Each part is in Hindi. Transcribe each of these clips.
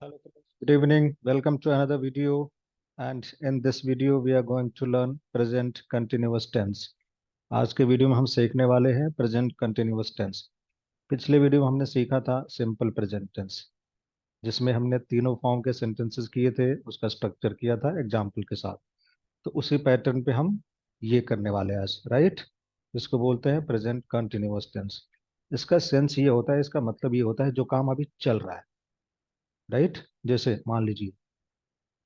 Hello, friends. Good evening. Welcome to another video. And in this video, we are going to learn present continuous tense. आज के वीडियो में हम सीखने वाले हैं प्रेजेंट कंटिन्यूअस टेंस। पिछले वीडियो में हमने सीखा था सिंपल प्रेजेंट टेंस, जिसमें हमने तीनों फॉर्म के सेंटेंसेस किए थे, उसका स्ट्रक्चर किया था एग्जाम्पल के साथ। तो उसी पैटर्न पे हम ये करने वाले हैं आज, राइट। इसको बोलते हैं प्रेजेंट कंटिन्यूअस टेंस। इसका सेंस ये होता है, इसका मतलब ये होता है जो काम अभी चल रहा है, राइट। जैसे मान लीजिए,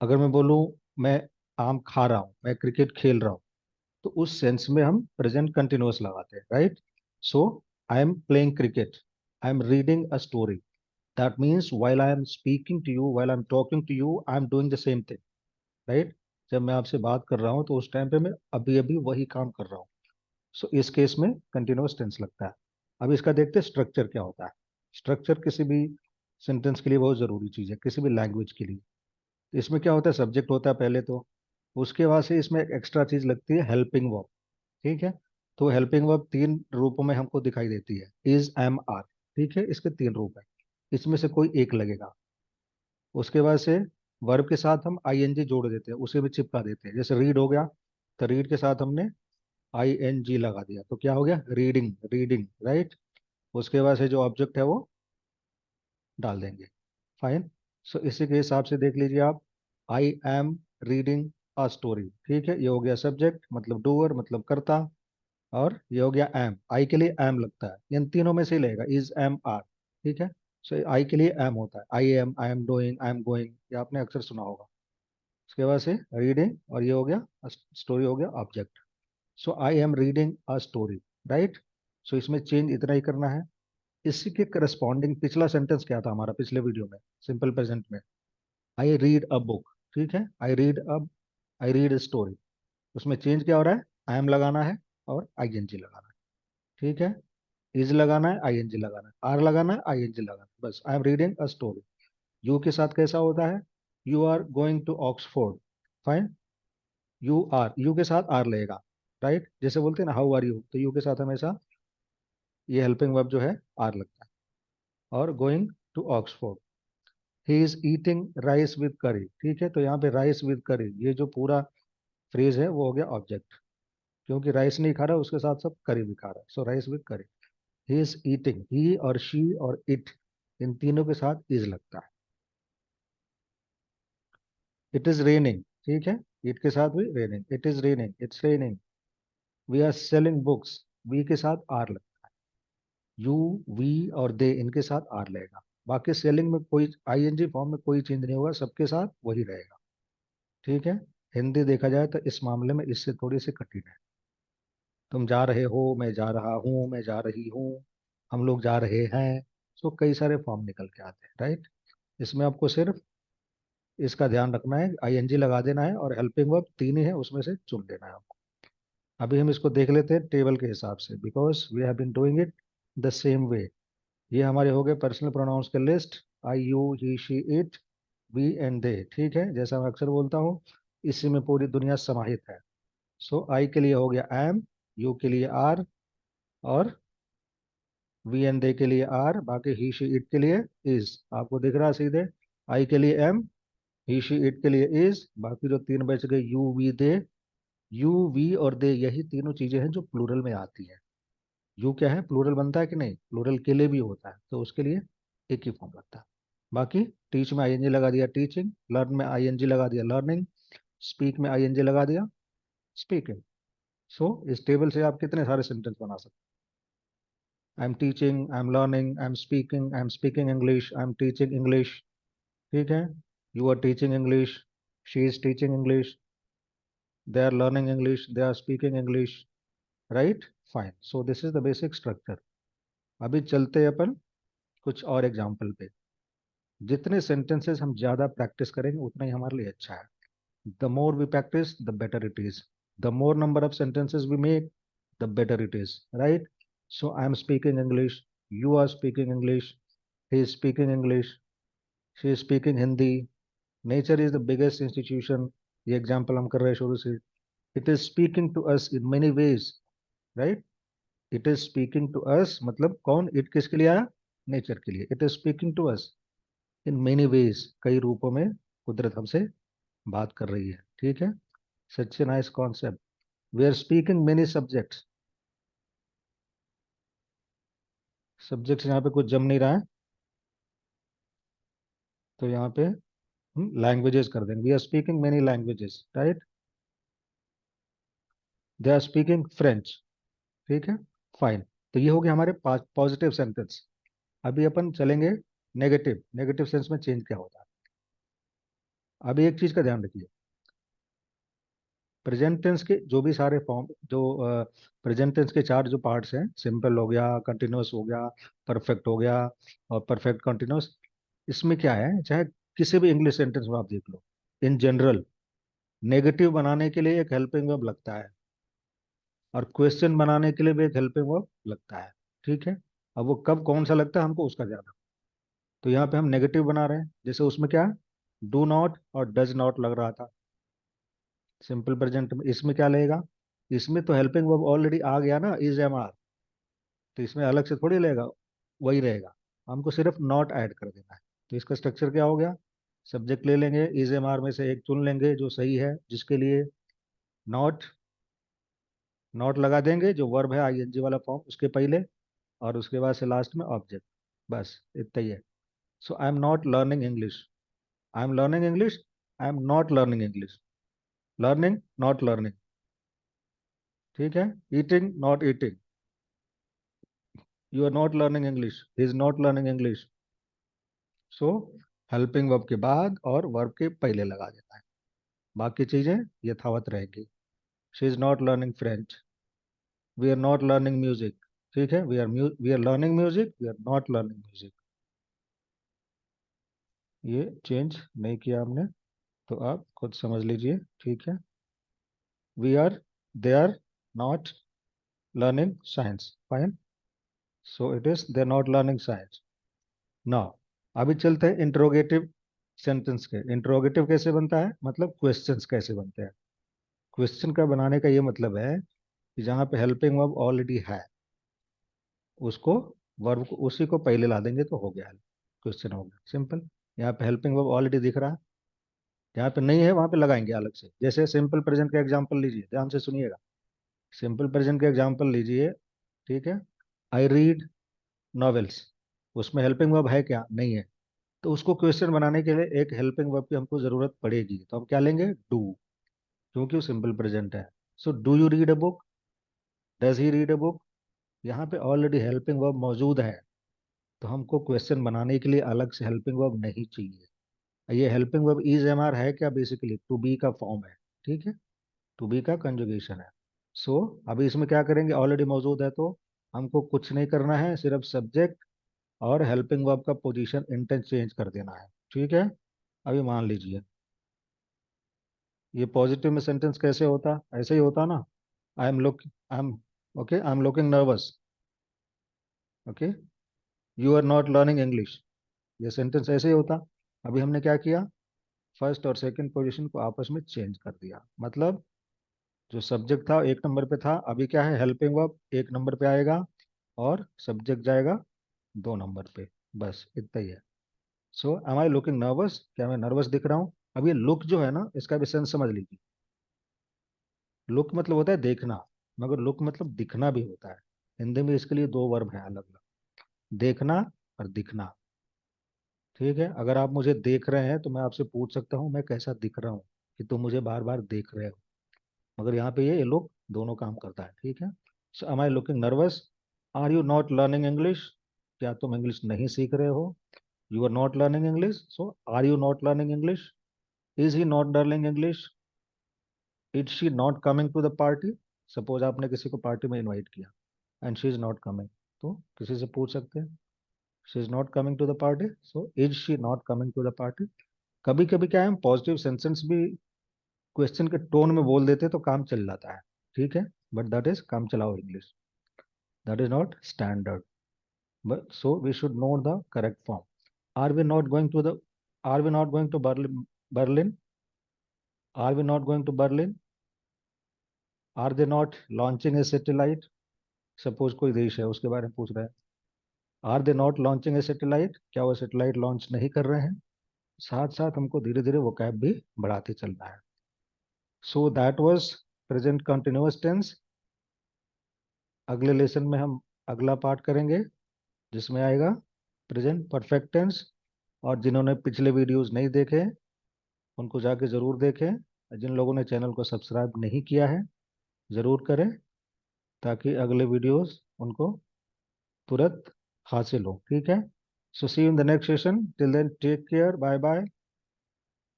अगर मैं बोलूँ मैं आम खा रहा हूँ, मैं क्रिकेट खेल रहा हूँ, तो उस सेंस में हम प्रेजेंट कंटिन्यूअस लगाते हैं, right. So I am playing cricket, I am reading a story, that means while I am speaking to you, while I am talking to you, I am doing the same thing, right. जब मैं आपसे बात कर रहा हूँ तो उस टाइम पे मैं अभी अभी वही काम कर रहा हूँ। सो इस केस में कंटिन्यूअस टेंस लगता है। अब इसका देखते हैं स्ट्रक्चर क्या होता है। स्ट्रक्चर किसी भी सेंटेंस के लिए बहुत ज़रूरी चीज़ है, किसी भी लैंग्वेज के लिए। इसमें क्या होता है, सब्जेक्ट होता है पहले तो, उसके बाद से इसमें एक एक्स्ट्रा चीज लगती है हेल्पिंग वर्ब, ठीक है। तो हेल्पिंग वर्ब तीन रूपों में हमको दिखाई देती है, इज, एम, आर, ठीक है। इसके तीन रूप है, इसमें से कोई एक लगेगा। उसके बाद से वर्ब के साथ हम आईएनजी जोड़ देते हैं, उसे भी चिपका देते हैं। जैसे रीड हो गया, तो रीड के साथ हमने आईएनजी लगा दिया, तो क्या हो गया, रीडिंग, रीडिंग, राइट। उसके बाद से जो ऑब्जेक्ट है वो डाल देंगे, फाइन। सो इसी के हिसाब से देख लीजिए आप, आई एम रीडिंग अ स्टोरी, ठीक है। ये हो गया सब्जेक्ट, मतलब डूअर, मतलब करता। और ये हो गया एम, आई के लिए एम लगता है, इन तीनों में से ही लगेगा, इज, एम, आर, ठीक है। सो आई के लिए एम होता है, आई am doing, I am going, ये आपने अक्सर सुना होगा। उसके बाद से रीडिंग, और ये हो गया स्टोरी, हो गया object. So I am reading a story, right. सो इसमें चेंज इतना ही करना है। इसी के करस्पॉन्डिंग पिछला सेंटेंस क्या था हमारा पिछले वीडियो में, सिंपल प्रेजेंट में, आई रीड अ बुक, ठीक है। I read a story. उसमें चेंज क्या हो रहा है, आई एम लगाना है और आईएनजी लगाना है, ठीक है। इज लगाना है, आईएनजी लगाना है, आर लगाना है, आईएनजी लगाना है, बस। I am reading a story. You के साथ कैसा होता है, you are going to Oxford, fine. You के साथ आर लगेगा, राइट। जैसे बोलते हैं ना हाउ आर यू, तो यू के साथ हमेशा ये हेल्पिंग वर्ब जो है आर लगता है। और going to Oxford, he is eating rice with curry, ठीक है। तो यहाँ पे राइस विद करी, ये जो पूरा फ्रेज है वो हो गया ऑब्जेक्ट, क्योंकि राइस नहीं खा रहा, उसके साथ सब करी भी खा रहा है। सो राइस विद करी, ही इज ईटिंग, ही और शी और इट, इन तीनों के साथ इज लगता है। इट इज रेनिंग, ठीक है, इट के साथ भी raining, it is raining, it's raining. We are selling books, we के साथ आर लगता है। यू, वी और दे, इनके साथ आर लगेगा। बाकी सेलिंग में कोई आईएनजी फॉर्म में कोई चेंज नहीं होगा, सबके साथ वही रहेगा, ठीक है। हिंदी देखा जाए तो इस मामले में इससे थोड़ी सी कठिन है। तुम जा रहे हो, मैं जा रहा हूँ, मैं जा रही हूँ, हम लोग जा रहे हैं। सो कई सारे फॉर्म निकल के आते हैं, राइट। इसमें आपको सिर्फ इसका ध्यान रखना है, आईएनजी लगा देना है, और हेल्पिंग वर्ब तीन ही है, उसमें से चुन लेना है आपको। अभी हम इसको देख लेते हैं टेबल के हिसाब से, because we have been doing it the same way. ये हमारे हो गए पर्सनल प्रोनाउंस के list, I, you, he, she, it, we and they, ठीक है। जैसा मैं अक्सर बोलता हूँ, इसी में पूरी दुनिया समाहित है। सो आई के लिए हो गया एम, यू के लिए आर, और वी एंड दे के लिए आर, बाकी ही, शी, इट के लिए इज। आपको दिख रहा है सीधे, आई के लिए एम, ही, शी, इट के लिए इज, बाकी जो तीन बच गए you, we, they. You, we और दे, यही तीनों चीजें हैं जो प्लूरल में आती है। यू क्या है, प्लूरल बनता है कि नहीं, प्लूरल के लिए भी होता है, तो उसके लिए एक ही फॉर्म लगता है। बाकी टीच में आईएनजी लगा दिया, टीचिंग। लर्न में आईएनजी लगा दिया, लर्निंग। स्पीक में आईएनजी लगा दिया, स्पीकिंग। सो इस टेबल से आप कितने सारे सेंटेंस बना सकते हैं। I am teaching, I am learning, I am speaking English, I am teaching English, ठीक है। You are teaching English, she is teaching English, they are learning English, they are speaking English, right. Fine, so this is the basic structure. अभी चलते हैं अपन कुछ और एग्जाम्पल पे। जितने सेंटेंसेस हम ज्यादा प्रैक्टिस करेंगे उतना ही हमारे लिए अच्छा है। The more we practice the better it is, the more number of sentences we make the better it is, right. So I am speaking English, you are speaking English, he is speaking English, she is speaking Hindi, nature is the biggest institution, ये एग्जाम्पल हम कर रहे हैं शुरू से। It is speaking to us in many ways, right. It is speaking to us, मतलब कौन, इट किसके लिए आया, नेचर के लिए, it is speaking to us in many ways, कई रूपों में कुदरत हमसे बात कर रही है, ठीक है। Such a nice concept. We are speaking many subjects. Subjects यहाँ पे कुछ जम नहीं रहा है, तो यहाँ पे हम लैंग्वेजेस कर देंगे। We are speaking many languages, right. They are speaking French, ठीक है, फाइन। तो ये हो गया हमारे पॉजिटिव सेंटेंस। अभी अपन चलेंगे नेगेटिव। नेगेटिव सेंस में चेंज क्या होता है। अभी एक चीज का ध्यान रखिए, प्रेजेंट टेंस के जो भी सारे फॉर्म, जो प्रेजेंट टेंस के चार जो पार्ट्स हैं, सिंपल हो गया, कंटिन्यूअस हो गया, परफेक्ट हो गया और परफेक्ट कंटिन्यूअस, इसमें क्या है, चाहे किसी भी इंग्लिश सेंटेंस में आप देख लो, इन जनरल नेगेटिव बनाने के लिए एक हेल्पिंग वर्ब लगता है और क्वेश्चन बनाने के लिए भी एक हेल्पिंग वर्ब लगता है, ठीक है। अब वो कब कौन सा लगता है हमको उसका ध्यान रखना। तो यहाँ पे हम नेगेटिव बना रहे हैं, जैसे उसमें क्या, डू नॉट और डज नॉट लग रहा था सिंपल प्रेजेंट में। इसमें क्या लगेगा, इसमें तो हेल्पिंग वर्ब ऑलरेडी आ गया ना, इज एम आर, तो इसमें अलग से थोड़ी लगेगा, वही रहेगा। हमको सिर्फ नॉट ऐड कर देना है। तो इसका स्ट्रक्चर क्या हो गया, सब्जेक्ट ले लेंगे, इज एम आर में से एक चुन लेंगे जो सही है, जिसके लिए नॉट, नॉट लगा देंगे जो वर्ब है आईएनजी वाला फॉर्म उसके पहले, और उसके बाद से लास्ट में ऑब्जेक्ट, बस इतना ही है। So I am not learning English, I am learning English, I am not learning English, learning not learning, ठीक है। Eating not eating, you are not learning English, he is not learning English. So helping verb के बाद और वर्ब के पहले लगा देना है, बाकी चीजें यथावत रहेगी। She is not learning French, we are not learning music, ठीक है। We are learning music, we are not learning music. ये चेंज नहीं किया हमने, तो आप खुद समझ लीजिए, ठीक है। We are, they are not learning science, fine. So it is they are not learning science. Now अभी चलते हैं इंट्रोगेटिव सेंटेंस के। इंट्रोगेटिव कैसे बनता है, मतलब क्वेश्चंस कैसे बनते हैं। क्वेश्चन का बनाने का ये मतलब है कि जहाँ पे हेल्पिंग वर्ब ऑलरेडी है, उसको, वर्ब को, उसी को पहले ला देंगे तो हो गया, क्वेश्चन हो गया, सिंपल। यहाँ पे हेल्पिंग वर्ब ऑलरेडी दिख रहा है, जहाँ पे नहीं है वहां पे लगाएंगे अलग से। जैसे सिंपल प्रेजेंट का एग्जांपल लीजिए, ध्यान से सुनिएगा। सिंपल प्रेजेंट का एग्जांपल लीजिए, ठीक है। आई रीड नॉवेल्स, उसमें हेल्पिंग वर्ब है क्या, नहीं है। तो उसको क्वेश्चन बनाने के लिए एक हेल्पिंग वर्ब की हमको जरूरत पड़ेगी, तो हम क्या लेंगे, डू, क्योंकि वो सिंपल प्रेजेंट है। So do you read a book, does he read a book, यहाँ पे ऑलरेडी हेल्पिंग वर्ब मौजूद है, तो हमको क्वेश्चन बनाने के लिए अलग से हेल्पिंग वर्ब नहीं चाहिए। ये helping verb is am are है क्या, बेसिकली टू बी का फॉर्म है, ठीक है, टू बी का कंजुगेशन है। सो अभी इसमें क्या करेंगे, ऑलरेडी मौजूद है तो हमको कुछ नहीं करना है, सिर्फ सब्जेक्ट और हेल्पिंग वर्ब का पोजीशन इंटरचेंज कर देना है, ठीक है। अभी मान लीजिए ये पॉजिटिव में सेंटेंस कैसे होता, ऐसे ही होता ना, I am look, I am, okay, I am looking nervous, okay, you are not learning English, ये सेंटेंस ऐसे ही होता। अभी हमने क्या किया, फर्स्ट और सेकंड पोजीशन को आपस में चेंज कर दिया, मतलब जो सब्जेक्ट था एक नंबर पे था, अभी क्या है, हेल्पिंग वर्ब एक नंबर पे आएगा और सब्जेक्ट जाएगा 2 नंबर पे, बस इतना ही है। So am I looking nervous, क्या मैं नर्वस दिख रहा हूँ। अब ये लुक जो है ना, इसका भी सेंस समझ लीजिए। लुक मतलब होता है देखना, मगर लुक मतलब दिखना भी होता है। हिंदी में इसके लिए दो वर्ब हैं अलग अलग, देखना और दिखना, ठीक है। अगर आप मुझे देख रहे हैं तो मैं आपसे पूछ सकता हूँ मैं कैसा दिख रहा हूँ, कि तुम मुझे बार बार देख रहे हो, मगर यहाँ पे ये लुक दोनों काम करता है, ठीक है। So am I looking nervous, are you not learning English, क्या तुम इंग्लिश नहीं सीख रहे हो, you are not learning English, so are you not learning English, is he not learning English, is she not coming to the party. Suppose आपने किसी को पार्टी में इनवाइट किया and she is not coming, तो किसी से पूछ सकते हैं, she is not coming to the party, so is she not coming to the party. कभी कभी क्या है, हम पॉजिटिव सेंटेंस भी क्वेश्चन के टोन में बोल देते तो काम चल जाता है, ठीक है, बट दैट इज काम चलाओ English, that is not standard, but so we should know the correct form. Are we not going to the, are we not going to Berlin, are we not going to Berlin, are they not launching a satellite, suppose कोई देश है उसके बारे में पूछ रहा है, are they not launching a satellite, क्या वो सैटेलाइट लॉन्च नहीं कर रहे हैं? साथ साथ हमको धीरे धीरे वो कैब भी बढ़ाते चलना है. So that was present continuous tense. अगले लेसन में हम अगला पार्ट करेंगे जिसमें आएगा प्रेजेंट परफेक्ट टेंस. और जिन्होंने पिछले वीडियोस नहीं देखे उनको जाके ज़रूर देखें. जिन लोगों ने चैनल को सब्सक्राइब नहीं किया है ज़रूर करें ताकि अगले वीडियोस उनको तुरंत हासिल हो. ठीक है. So see you in the next session. Till then take care. Bye bye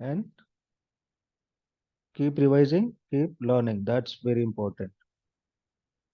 and keep revising, keep learning. That's very important.